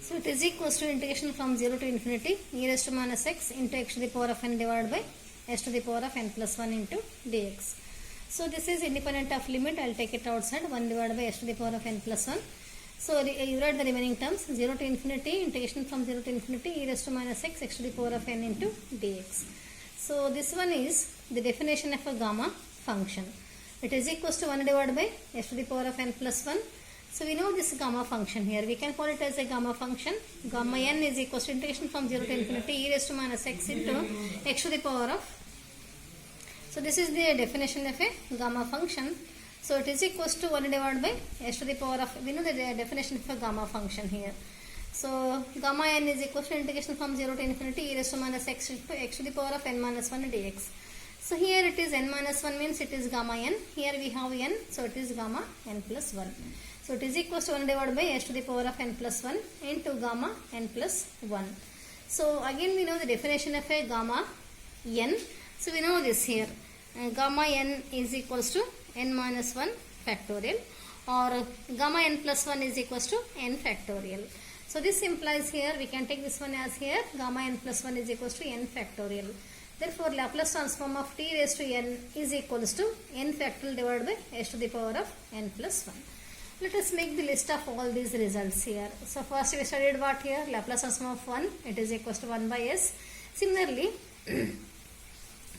So it is equals to integration from 0 to infinity e raised to minus x into x to the power of n divided by s to the power of n plus 1 into dx. So this is independent of limit. I will take it outside. 1 divided by s to the power of n plus 1. So you write the remaining terms. 0 to infinity, integration from 0 to infinity e raised to minus x to the power of n into dx. So this one is the definition of a gamma function. It is equals to 1 divided by s to the power of n plus 1. So we know this gamma function here. We can call it as a gamma function. Gamma n is equals to integration from 0 to infinity e raised to minus x into x to the power of. So this is the definition of a gamma function. So it is equals to 1 divided by s to the power of. We know the definition of a gamma function here. So gamma n is equals to integration from 0 to infinity e raised to minus x into x to the power of n minus 1 dx. So here it is n minus 1 means it is gamma n. Here we have n. So it is gamma n plus 1. So it is equals to 1 divided by s to the power of n plus 1 into gamma n plus 1. So again we know the definition of a gamma n. So we know this here. Gamma n is equals to n minus 1 factorial, or gamma n plus 1 is equals to n factorial. So this implies here, we can take this one as here, gamma n plus 1 is equals to n factorial. Therefore Laplace transform of t raised to n is equals to n factorial divided by s to the power of n plus 1. Let us make the list of all these results here. So first we studied what here? Laplace transform of 1, it is equals to 1 by s. Similarly,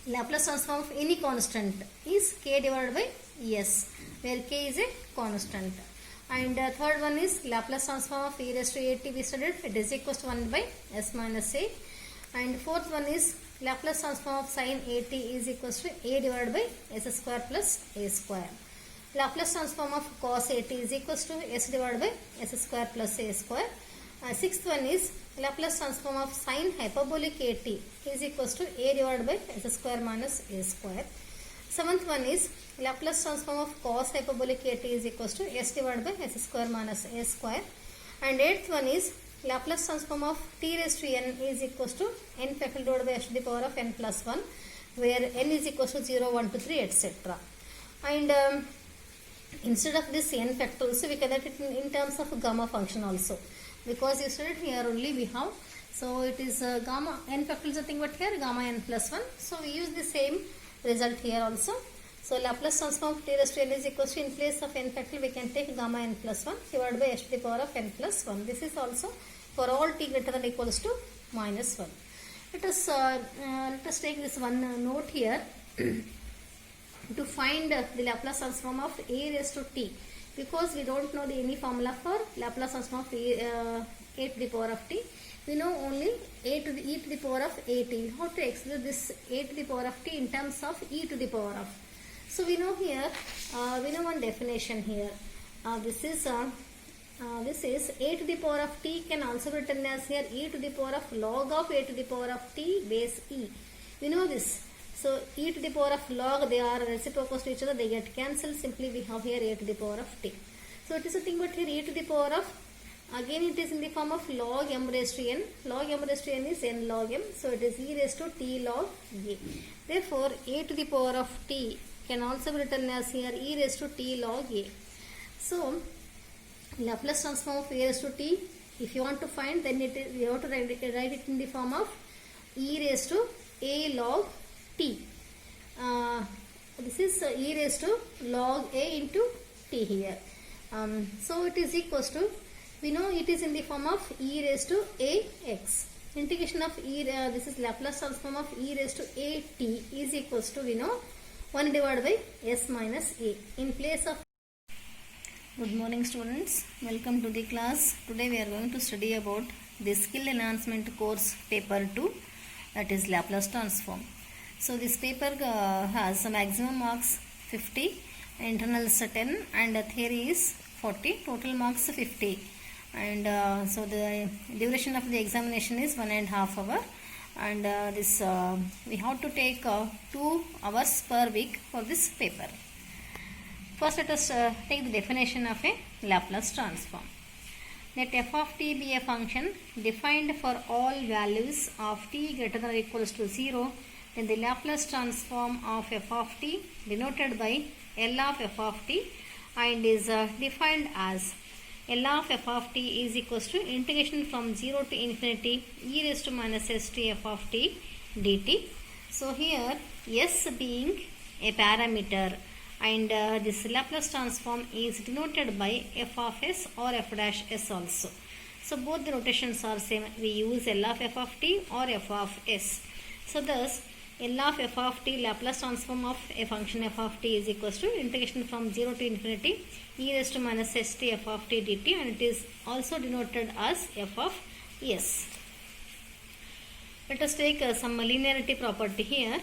Laplace transform of any constant is k divided by s, where k is a constant. And third one is Laplace transform of e raised to at we studied, it is equals to 1 by s minus a. And fourth one is Laplace transform of sin at is equals to a divided by s square plus a square. Laplace transform of cos at is equals to s divided by s square plus a square. Sixth one is Laplace transform of sin hyperbolic at is equals to a divided by s square minus a square. Seventh one is Laplace transform of cos hyperbolic at is equals to s divided by s square minus a square. And eighth one is Laplace transform of t raised to n is equals to n factorial divided by s to the power of n plus 1, where n is equals to 0, 1, 2, 3, etc. And instead of this n factorial, so we can write it in terms of gamma function also, because you studied here only we have. So it is gamma n factorial is nothing but here gamma n plus 1. So we use the same result here also. So Laplace transform of t raised to n is equals to, in place of n factorial we can take gamma n plus 1 divided by s to the power of n plus 1. This is also for all t greater than or equals to minus 1. Let us take this one note here. To find the Laplace transform of a raised to t, because we don't know any formula for Laplace transform of a to the power of t. We know only a to the e to the power of at. How to express this a to the power of t in terms of e to the power of. So we know here, we know one definition here. This is a to the power of t can also be written as here e to the power of log of a to the power of t base e. We know this. So e to the power of log, they are reciprocals to each other, they get cancelled. Simply we have here a to the power of t. So it is nothing but here e to the power of, again it is in the form of log m raised to n. Log m raised to n is n log m. So it is e raised to t log a. Therefore a to the power of t can also be written as here e raised to t log a. So Laplace transform of a raised to t, if you want to find, then it is, you have to write it in the form of e raised to a log t. This is e raised to log a into t here. So it is equals to, we know it is in the form of e raised to a x. Integration of e, this is Laplace transform of e raised to a t is equals to, we know, 1 divided by s minus a. In place of. Good morning students, welcome to the class. Today we are going to study about the skill enhancement course paper 2, that is Laplace transform. So this paper has maximum marks 50, internals 10 and theory is 40, total marks 50. And so the duration of the examination is 1.5 hours. And this we have to take 2 hours per week for this paper. First let us take the definition of a Laplace transform. Let f of t be a function defined for all values of t greater than or equals to 0, then the Laplace transform of f of t denoted by L of f of t and is defined as L of f of t is equals to integration from 0 to infinity e raised to minus st f of t dt. So here s being a parameter and this Laplace transform is denoted by f of s or f dash s also. So both the notations are same. We use L of f of t or f of s. So thus L of f of t Laplace transform of a function f of t is equals to integration from 0 to infinity e raised to minus st f of t dt, and it is also denoted as f of s. Let us take some linearity property here.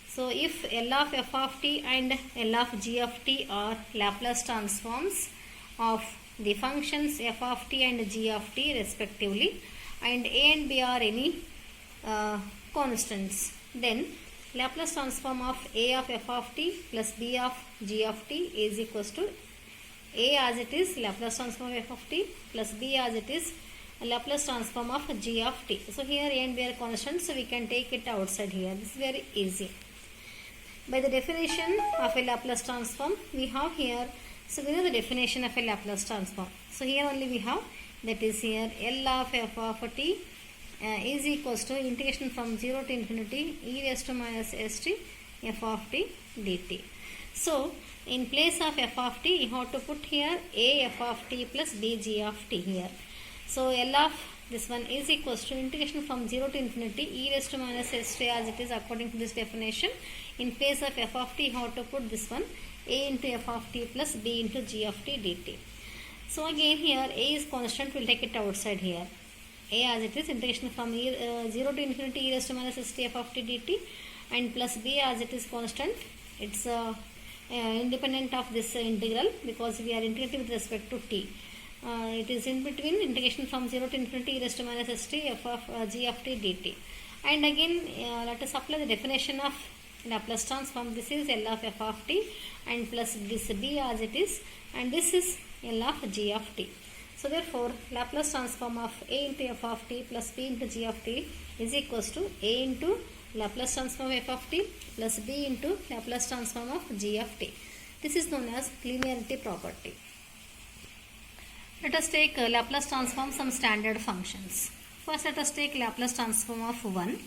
So if L of f of t and L of g of t are Laplace transforms of the functions f of t and g of t respectively, and a and b are any constants, then Laplace transform of a of f of t plus b of g of t is equals to a as it is Laplace transform of f of t plus b as it is Laplace transform of g of t. So here a and b are constants, so we can take it outside here. This is very easy. By the definition of a Laplace transform we have here, so we know the definition of a Laplace transform. So here only we have, that is here L of f of t is equals to integration from 0 to infinity e raised to minus st f of t dt. So in place of f of t you have to put here a f of t plus b g of t here. So L of this one is equals to integration from 0 to infinity e raised to minus st as it is according to this definition. In place of f of t you have to put this one a into f of t plus b into g of t dt. So again here a is constant, we'll take it outside here. A as it is integration from 0 to infinity e raised to minus st f of t dt, and plus b as it is constant. It's independent of this integral because we are integrating with respect to t. It is in between integration from 0 to infinity e raised to minus st f of g of t dt. And again let us apply the definition of Laplace transform. This is L of f of t and plus this b as it is, and this is L of g of t. So therefore Laplace transform of a into f of t plus b into g of t is equals to a into Laplace transform of f of t plus b into Laplace transform of g of t. This is known as linearity property. Let us take Laplace transform some standard functions. First let us take Laplace transform of 1.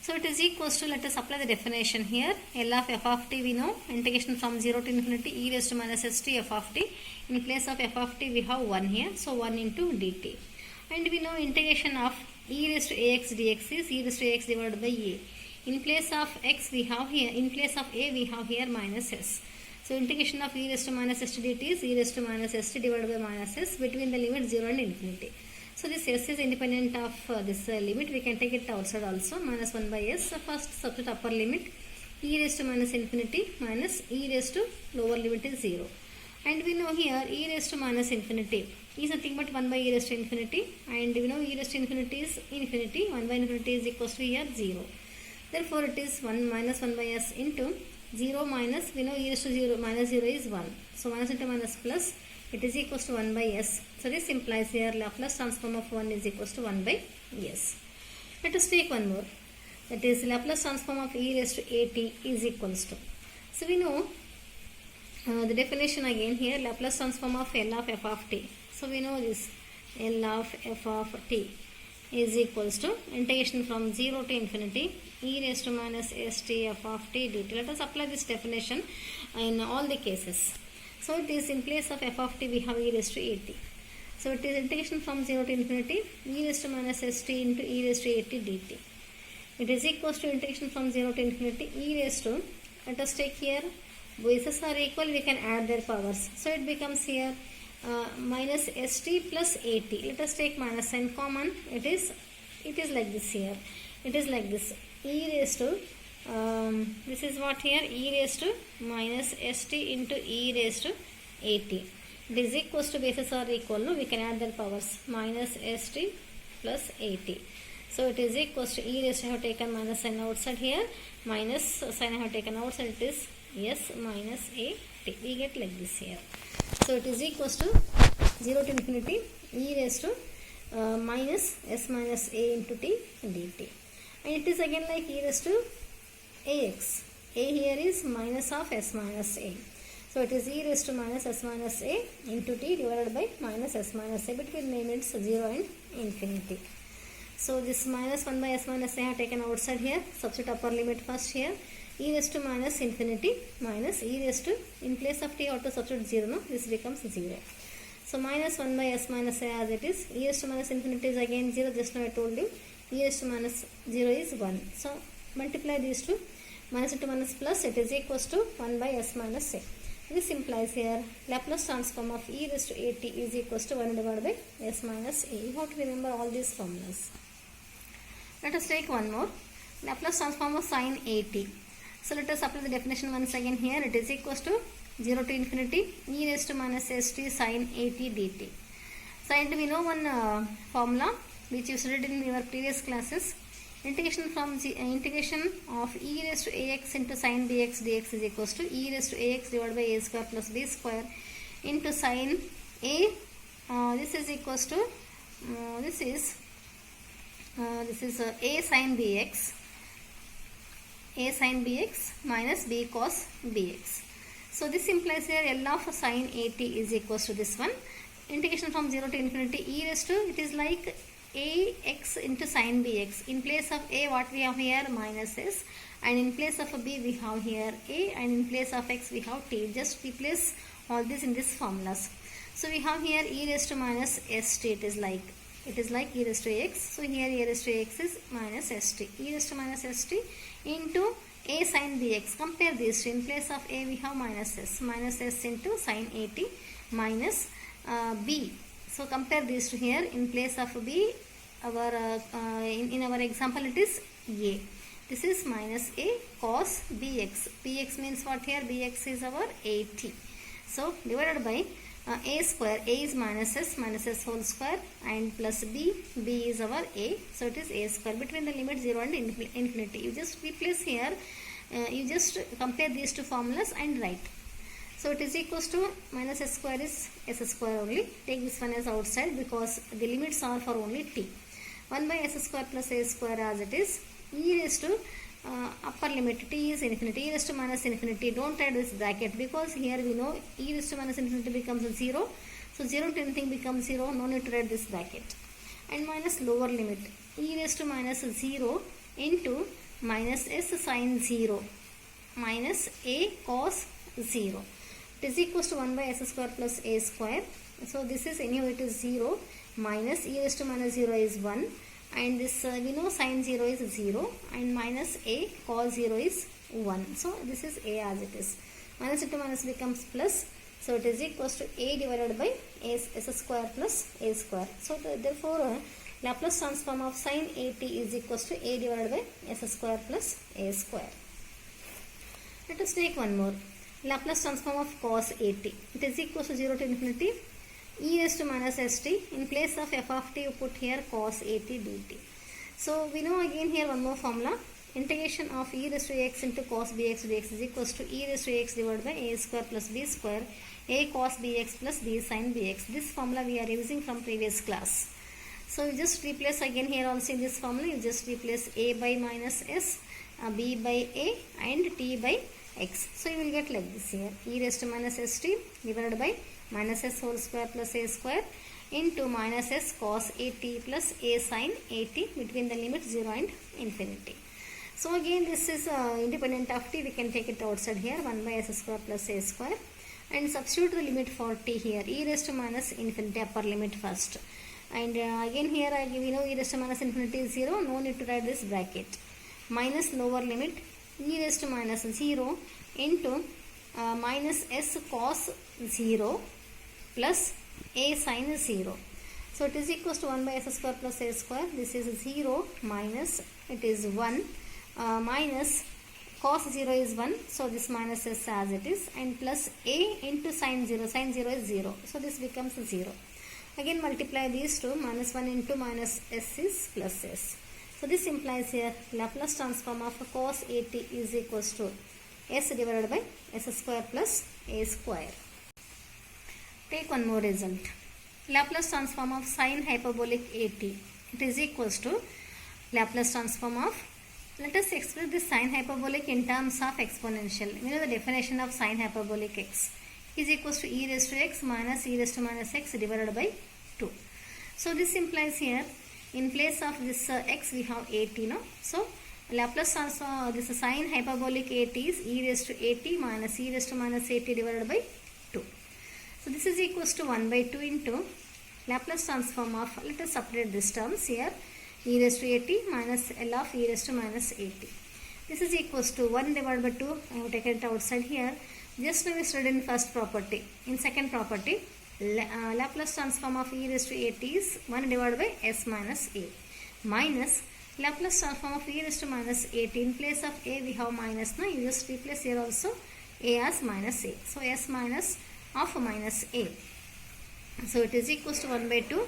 So it is equals to, let us apply the definition here. L of f of t we know, integration from 0 to infinity e raised to minus st f of t. In place of f of t we have 1 here, so 1 into dt. And we know integration of e raised to ax dx is e raised to ax divided by a. In place of x we have here, in place of a we have here minus s. So integration of e raised to minus st dt is e raised to minus st divided by minus s between the limit 0 and infinity. So this s is independent of this limit. We can take it outside also. Minus 1 by s. So first substitute upper limit e raised to minus infinity minus e raised to lower limit is 0. And we know here e raised to minus infinity is nothing but 1 by e raised to infinity. And we know e raised to infinity is infinity. 1 by infinity is equals to here 0. Therefore it is 1 minus 1 by s into 0 minus, we know e raised to 0 minus 0 is 1. So minus into minus plus, it is equals to 1 by s. So this implies here Laplace transform of 1 is equals to 1 by s. Let us take one more. That is Laplace transform of e raised to at is equals to. So we know the definition again here, Laplace transform of L of f of t. So we know this L of f of t is equals to integration from 0 to infinity e raised to minus st f of t dt. Let us apply this definition in all the cases. So it is in place of f of t we have e raised to at. So it is integration from 0 to infinity e raised to minus st into e raised to at dt. It is equals to integration from 0 to infinity e raised to, let us take here, bases are equal, we can add their powers. So it becomes here minus st plus at. Let us take minus sign common. It is like this here. It is like this. E raised to this is what here, e raised to minus st into e raised to at. It is equals to, bases are equal, no? We can add their powers. Minus st plus at. So it is equals to e raised to, I have taken minus sign outside here. Minus sign I have taken outside, it is s minus a t. We get like this here. So it is equals to 0 to infinity e raised to minus s minus a into t dt. And it is again like e raised to ax. A here is minus of s minus a. So it is e raised to minus s minus a into t divided by minus s minus a between the limits 0 and infinity. So this minus 1 by s minus a I have taken outside here. Substitute upper limit first here. E raised to minus infinity minus e raised to, in place of t I have to substitute 0, no? This becomes 0. So minus 1 by s minus a as it is. E raised to minus infinity is again 0. Just now I told you. E raised to minus 0 is 1. So multiply these two. Minus into minus plus, it is equals to 1 by s minus a. This implies here Laplace transform of e raised to at is equals to 1 divided by s minus a. You have to remember all these formulas. Let us take one more. Laplace transform of sin at. So let us apply the definition once again here. It is equals to 0 to infinity e raised to minus st sin at dt. So and we know one formula which you studied in your previous classes. Integration of e raised to ax into sin bx dx is equals to e raised to ax divided by a square plus b square into sin a. This is equals to this is a sin bx minus b cos bx. So this implies here L of sin at is equals to this one. Integration from 0 to infinity e raised to, it is like ax into sin bx. In place of a, what we have here? Minus s. And in place of a b, we have here a. And in place of x, we have t. Just replace all this in this formulas. So we have here e raised to minus st. It is like e raised to x. So here e raised to x is minus st. E raised to minus st into a sin bx. Compare these two. In place of a, we have minus s into sin at minus b. So compare these two here. In place of b, our in our example it is a. This is minus a cos bx. Bx means what here? Bx is our at. So divided by a square. A is minus s whole square, and plus b. B is our a. So it is a square between the limit 0 and infinity. You just replace here. You just compare these two formulas and write. So it is equals to minus s square is s square only. Take this one as outside because the limits are for only t. 1 by s square plus a square as it is. E raised to upper limit t is infinity. E raised to minus infinity. Don't add this bracket because here we know e raised to minus infinity becomes 0. So 0 to anything becomes 0. No need to add this bracket. And minus lower limit. E raised to minus 0 into minus s sin 0 minus a cos 0. It is equals to 1 by s square plus a square. So this is anyhow it is 0 minus e raised to minus 0 is 1, and this we know sin 0 is 0 and minus a cos 0 is 1. So this is a as it is. Minus into minus becomes plus. So it is equals to a divided by s square plus a square. So therefore Laplace transform of sin at is equals to a divided by s square plus a square. Let us take one more. Laplace transform of cos at. It is equals to 0 to infinity e raised to minus st. In place of f of t, you put here cos at dt. So we know again here one more formula. Integration of e raised to x into cos bx dx is equals to e raised to x divided by a square plus b square a cos bx plus b sin bx. This formula we are using from previous class. So you just replace again here also in this formula. You just replace a by minus s, b by a, and t by x. So you will get like this here. E raised to minus st divided by minus s whole square plus a square into minus s cos at plus a sin at between the limits 0 and infinity. So again this is independent of t. We can take it outside here. 1 by s square plus a square, and substitute the limit for t here. E raised to minus infinity upper limit first. And again here we know e raised to minus infinity is 0. No need to write this bracket. Minus lower limit e raised to minus 0 into minus s cos 0 plus a sin 0. So it is equals to 1 by s square plus a square. This is 0 minus it is 1 minus cos 0 is 1. So this minus s as it is, and plus a into sin 0. Sin 0 is 0. So this becomes 0. Again multiply these two. Minus 1 into minus s is plus s. So this implies here Laplace transform of cos at is equals to s divided by s square plus a square. Take one more result. Laplace transform of sin hyperbolic at. It is equals to Laplace transform of, let us express this sin hyperbolic in terms of exponential. We know the definition of sin hyperbolic x. is equals to e raised to x minus e raised to minus x divided by 2. So this implies here, in place of this x we have at, no? So Laplace transform, this sine hyperbolic at is e raised to at minus e raised to minus at divided by 2. So this is equals to 1 by 2 into Laplace transform of, let us separate these terms here, e raised to at minus L of e raised to minus at. This is equals to 1 divided by 2, I have taken it outside here. Just now we studied in first property. In second property, Laplace transform of e raised to at is 1 divided by s minus a minus Laplace transform of e raised to minus at. In place of a we have minus, now you just replace here also a as minus a. So s minus of minus a. So it is equals to 1 by 2.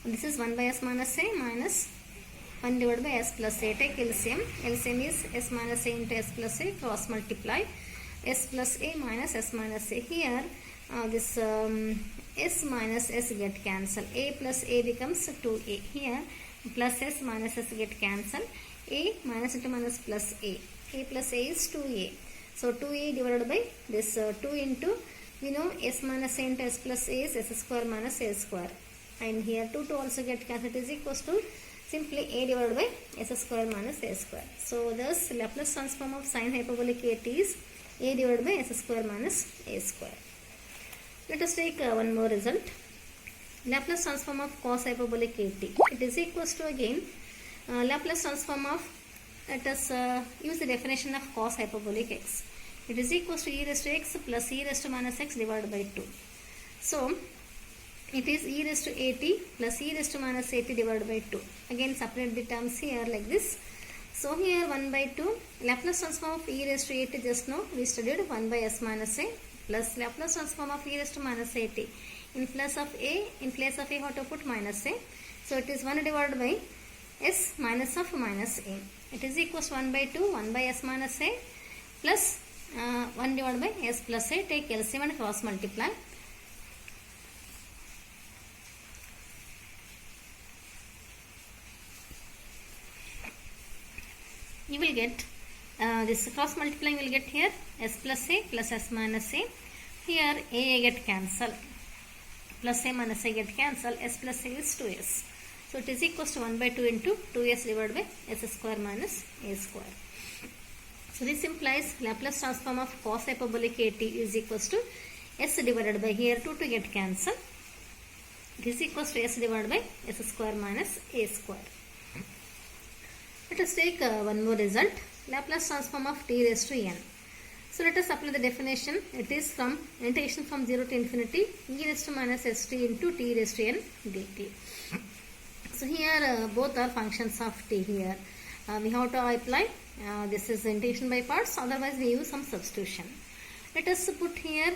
This is 1 by s minus a minus 1 divided by s plus a. Take LCM. LCM is s minus a into s plus a. Cross multiply. S plus a minus s minus a. Here this s minus s get cancelled. A plus a becomes 2a. Here plus s minus s get cancelled. A minus into minus plus a. A plus a is 2a. So 2a divided by this 2 into, we know s minus a into s plus a is s square minus a square. And here 2 also get cancelled. It is equals to simply a divided by s square minus a square. So thus Laplace transform of sine hyperbolic at is a divided by s square minus a square. Let us take one more result. Laplace transform of cos hyperbolic at. It is equals to again Laplace transform of, let us use the definition of cos hyperbolic x. It is equals to e raised to x plus e raised to minus x divided by 2. So it is e raised to at plus e raised to minus at divided by 2. Again separate the terms here like this. So here 1 by 2, Laplace transform of e raised to at, just now we studied 1 by s minus a plus Laplace transform of e raised to minus at. In place of a how to put minus a. So it is 1 divided by s minus of minus a. It is equals to 1 by 2, 1 by s minus a plus 1 divided by s plus a. Take LCM and cross multiply. You will get this cross multiplying will get here s plus a plus s minus a. Here a get cancelled. Plus a minus a get cancelled. S plus a is 2s. So it is equals to 1 by 2 into 2s divided by s square minus a square. So this implies Laplace transform of cos hyperbolic at is equals to s divided by, here 2 to get cancelled. It is equals to s divided by s square minus a square. Let us take one more result. Laplace transform of t raised to n. So let us apply the definition. It is from integration from 0 to infinity e raised to minus st into t raised to n dt. So here both are functions of t here. We have to apply this is integration by parts, otherwise we use some substitution. Let us put here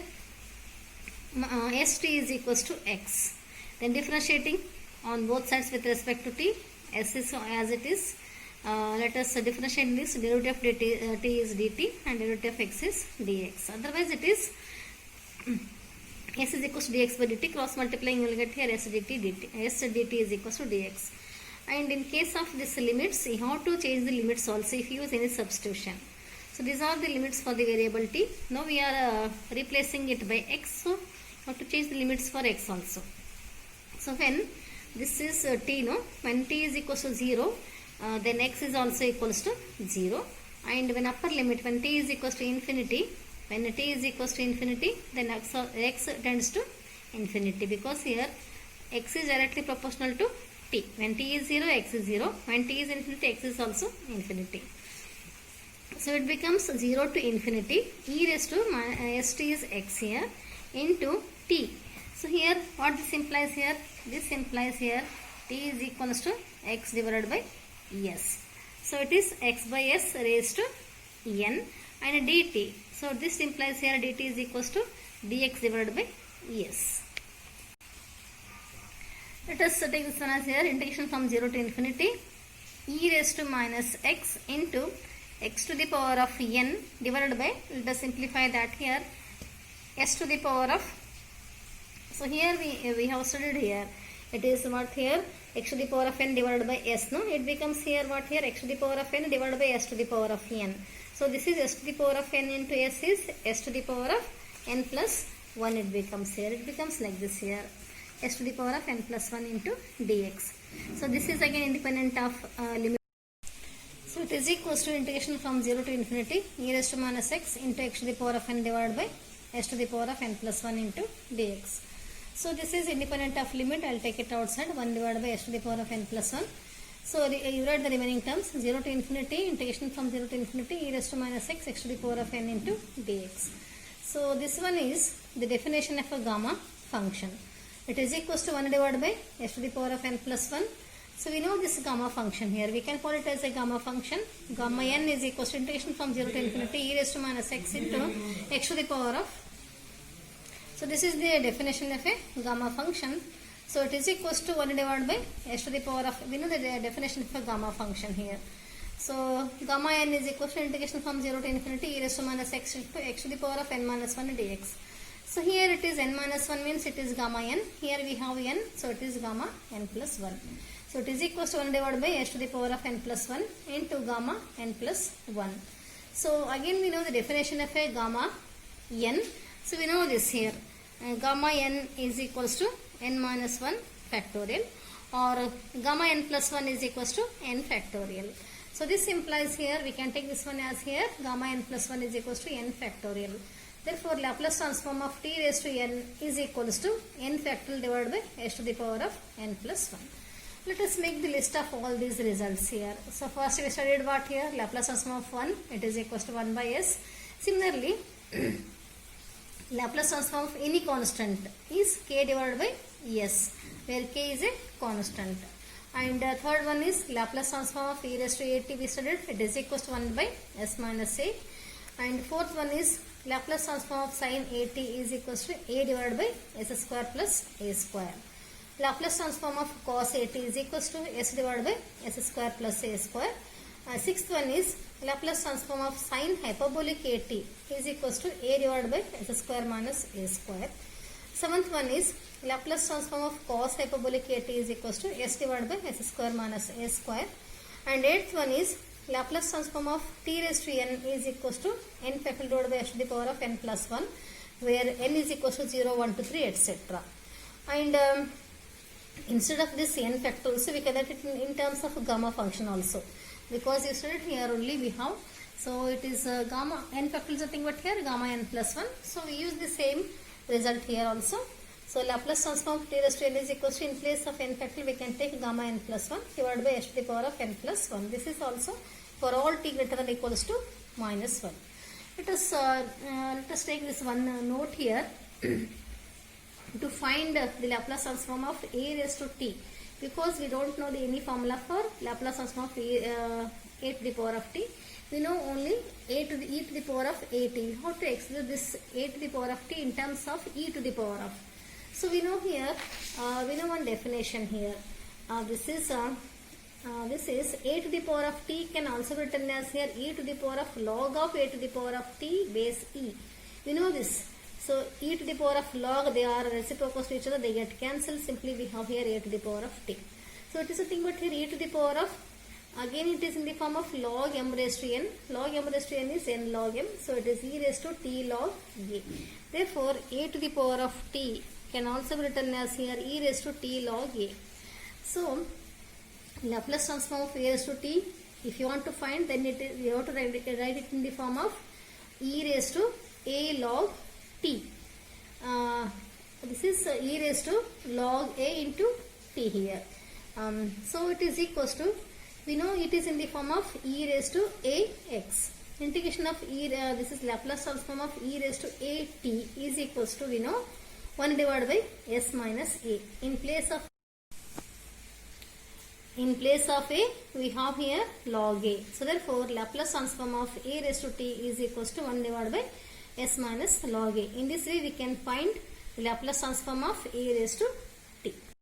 st is equals to x. Then differentiating on both sides with respect to t, s is as it is. Let us differentiate this. Derivative of t is dt and derivative of x is dx. Otherwise it is s is equals to dx by dt. Cross multiplying you will get here s dt is equals to dx. And in case of this limits, you have to change the limits also if you use any substitution. So these are the limits for the variable t. Now we are replacing it by x. So you have to change the limits for x also. So when this is t, no, when t is equals to 0, then x is also equals to 0. And when upper limit, when t is equals to infinity, when t is equals to infinity, then x tends to infinity, because here x is directly proportional to t. When t is 0, x is 0. When t is infinity, x is also infinity. So it becomes 0 to infinity. E raised to st is x here into t. So here what this implies here? This implies here t is equals to x divided by s. So it is x by s raised to n and dt. So this implies here dt is equals to dx divided by s. Let us take this one as here integration from 0 to infinity e raised to minus x into x to the power of n divided by, let us simplify that here, s to the power of, so here we have studied here, it is what here, x to the power of n divided by s, no, it becomes here what here, x to the power of n divided by s to the power of n. So this is s to the power of n into s is s to the power of n plus 1 it becomes here. It becomes like this here. S to the power of n plus 1 into dx. So this is again independent of limit. So it is equals to integration from 0 to infinity e raised to minus x into x to the power of n divided by s to the power of n plus 1 into dx. So this is independent of limit. I will take it outside. 1 divided by s to the power of n plus 1. So you write the remaining terms. 0 to infinity, integration from 0 to infinity e raised to minus x, x to the power of n into dx. So this one is the definition of a gamma function. It is equals to 1 divided by s to the power of n plus 1. So we know this gamma function here. We can call it as a gamma function. Gamma n is equals to integration from 0 to infinity e raised to minus x into x to the power of. So this is the definition of a gamma function. So it is equals to 1 divided by s to the power of, we know the definition of a gamma function here. So gamma n is equals to integration from 0 to infinity e raised to minus x into x to the power of n minus 1 dx. So here it is n minus 1 means it is gamma n. Here we have n, so it is gamma n plus 1. So it is equals to 1 divided by s to the power of n plus 1 into gamma n plus 1. So again we know the definition of a gamma n. So we know this here. Gamma n is equals to n minus 1 factorial, or gamma n plus 1 is equals to n factorial. So this implies here, we can take this one as here, gamma n plus 1 is equals to n factorial. Therefore Laplace transform of t raised to n is equals to n factorial divided by s to the power of n plus 1. Let us make the list of all these results here. So first we studied what here? Laplace transform of 1, it is equals to 1 by s. Similarly, Laplace transform of any constant is k divided by s, where k is a constant. And third one is Laplace transform of e raised to at we studied, it is equals to 1 by s minus a. And fourth one is Laplace transform of sin at is equals to a divided by s square plus a square. Laplace transform of cos at is equals to s divided by s square plus a square. Sixth one is Laplace transform of sin hyperbolic at is equals to a divided by s square minus a square. Seventh one is Laplace transform of cos hyperbolic at is equals to s divided by s square minus a square. And eighth one is Laplace transform of t raised to n is equals to n factorial divided by s to the power of n plus 1, where n is equals to 0, 1, 2, 3, etc. And instead of this n factorial, so we can write it in terms of gamma function also, because you studied here only we have. So it is gamma n factorial is nothing but here gamma n plus 1. So we use the same result here also. So Laplace transform of t raised to n is equals to, in place of n factorial we can take gamma n plus 1 divided by s to the power of n plus 1. This is also for all t greater than or equals to minus 1. Let us take this one note here. To find the Laplace transform of a raised to t, because we don't know any formula for Laplace transform of a to the power of t. We know only a to the e to the power of at. How to express this a to the power of t in terms of e to the power of. So we know here, we know one definition here. This is a to the power of t can also be written as here e to the power of log of a to the power of t base e. We know this. So e to the power of log, they are reciprocals to each other, they get cancelled. Simply we have here a to the power of t. So it is nothing but here e to the power of, again it is in the form of log m raised to n. Log m raised to n is n log m. So it is e raised to t log a. Therefore a to the power of t can also be written as here e raised to t log a. So Laplace transform of a raised to t, if you want to find, then it is, you have to write it in the form of e raised to a log t. This is e raised to log a into t here. So it is equals to, we know it is in the form of e raised to a x. Integration of e, this is Laplace transform of e raised to a t is equals to, we know, 1 divided by s minus a. In place of a, we have here log a. So therefore Laplace transform of a raised to t is equals to 1 divided by s minus log a. In this way we can find the Laplace transform of a raised to